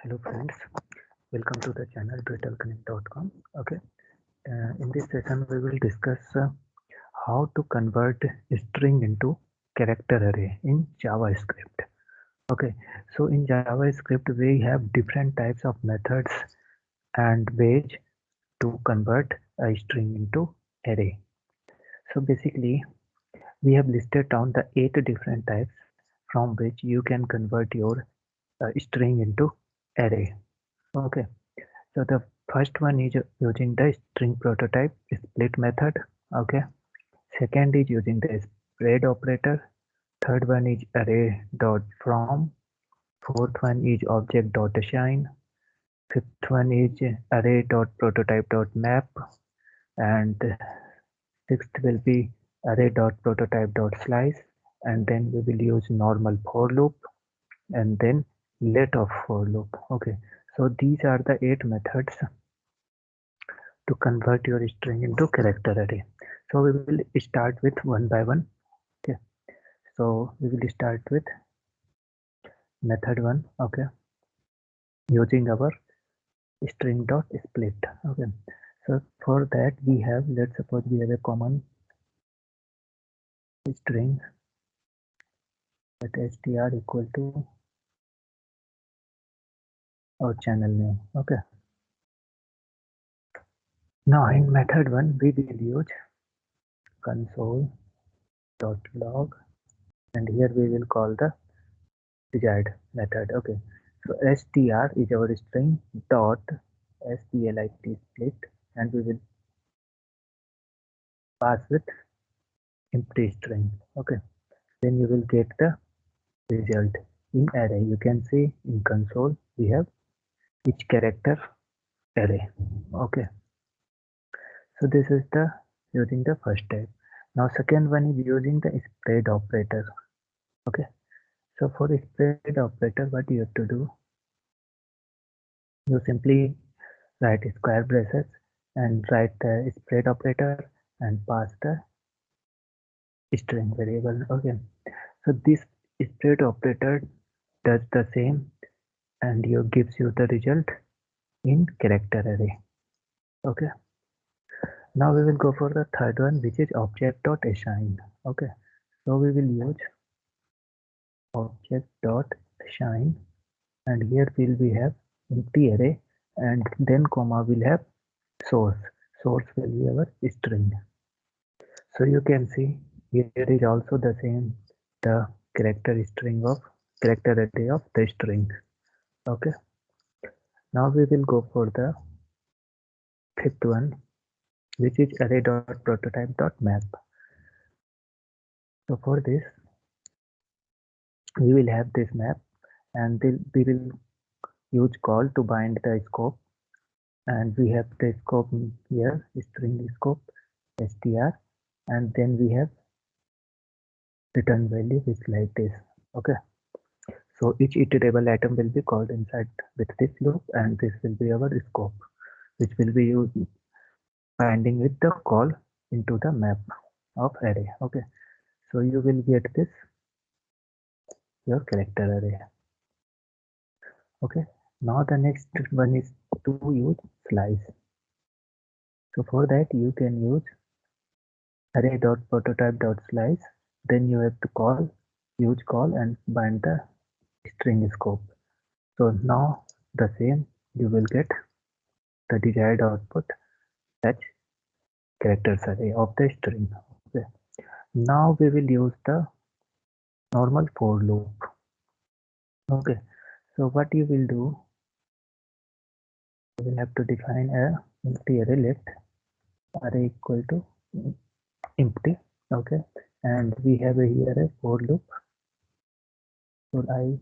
Hello friends, welcome to the channel tutorialconnect.com. Okay, in this session we will discuss how to convert a string into character array in JavaScript. Okay, so in JavaScript we have different types of methods and ways to convert a string into array. So basically we have listed down the 8 different types from which you can convert your string into array. Okay. So the first one is using the string prototype split method. Okay. Second is using the spread operator. Third one is array.from. Fourth one is object.assign. Fifth one is array.prototype.map. And sixth will be array.prototype.slice. And then we will use normal for loop and then let of for loop. Okay. So these are the 8 methods to convert your string into character array. So we will start with one by one. Okay, so we will start with method 1. Okay, using our string dot split. Okay, so for that we have, let's suppose we have a common string at str equal to our channel name. Okay, now in method 1 we will use console.log and here we will call the desired method. Okay, so str is our string dot split split and we will pass with empty string. Okay, then you will get the result in array. You can see in console we have each character array. Okay, so this is the using the first type. Now second one is using the spread operator. Okay, so for spread operator what you have to do, you simply write square braces and write the spread operator and pass the string variable. Okay, so this spread operator does the same and you gives you the result in character array. Okay, now we will go for the third one, which is object.assign. Okay, so we will use object.assign and here we have empty array and then comma will have source will be our string. So you can see here is also the same, the character string of character array of the string. Okay, now we will go for the fifth one, which is array.prototype.map. So for this we will have this map and we will use call to bind the scope and we have the scope here, string scope str, and then we have return value which like this. Okay, so each iterable item will be called inside with this loop and this will be our scope which will be used binding with the call into the map of array. Okay, so you will get this your character array. Okay, now the next one is to use slice. So for that you can use array.prototype.slice, then you have to use call and bind the string scope. So now the same you will get the desired output as characters array of the string. Okay, now we will use the normal for loop. Okay, so what you will do, you will have to define a empty array left array equal to empty. Okay, and we have here a for loop for I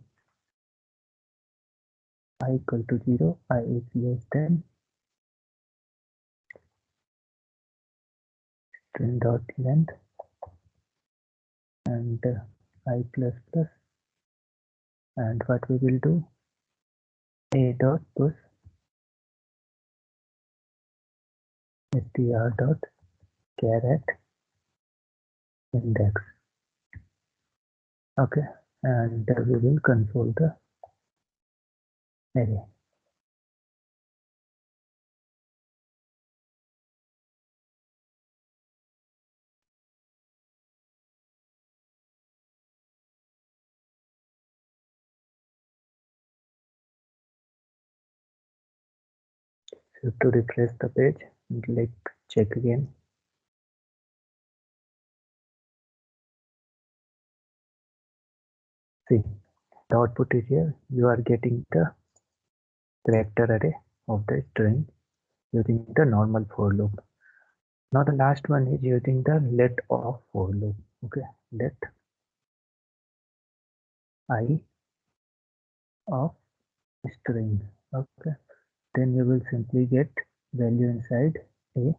equal to 0, I is less than string dot length and I plus plus, and what we will do, a dot push str dot caret index. Okay, and we will console the array. So to refresh the page, click check again. See, the output is here. You are getting the character array of the string using the normal for loop. Now the last one is using the let of for loop. Okay, let I of string. Okay, then you will simply get value inside a,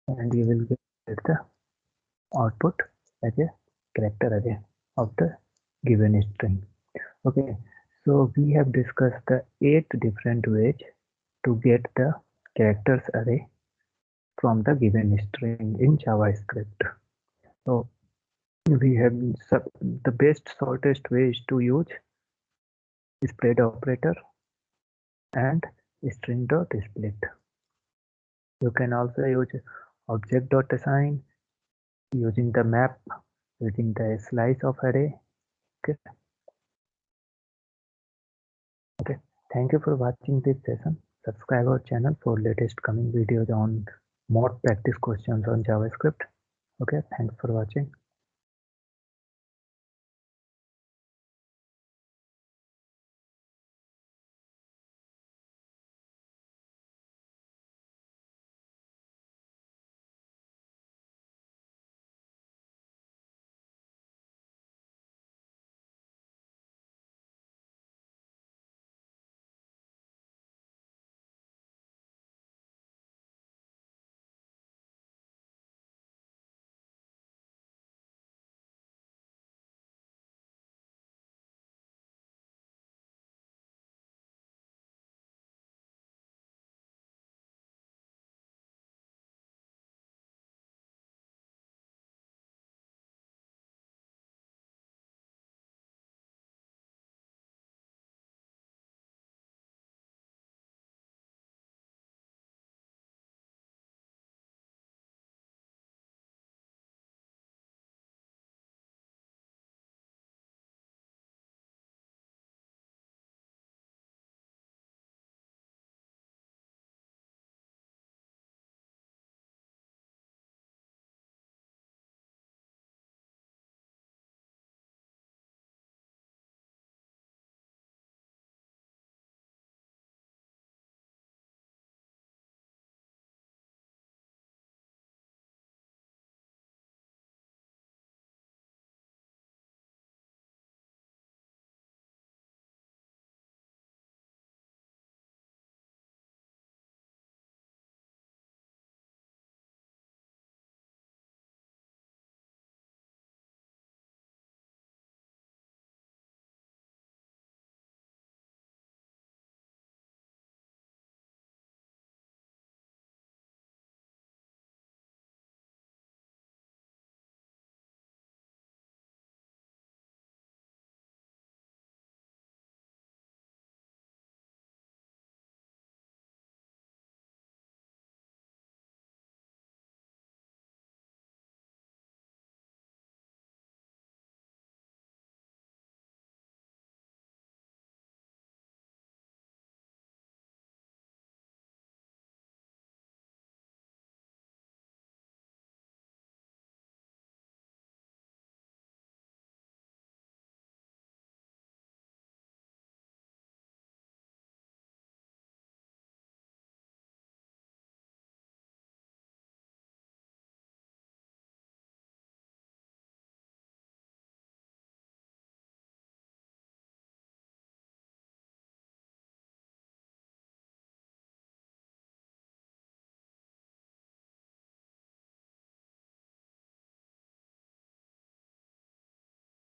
and you will get the output as a character array of the given string. Okay, so we have discussed the 8 different ways to get the characters array from the given string in JavaScript. So we have the best shortest way is to use spread operator and string.split. You can also use object.assign, using the map, using the slice of array. Okay. Okay. Thank you for watching this session. Subscribe our channel for latest coming videos on more practice questions on JavaScript. Okay. Thanks for watching.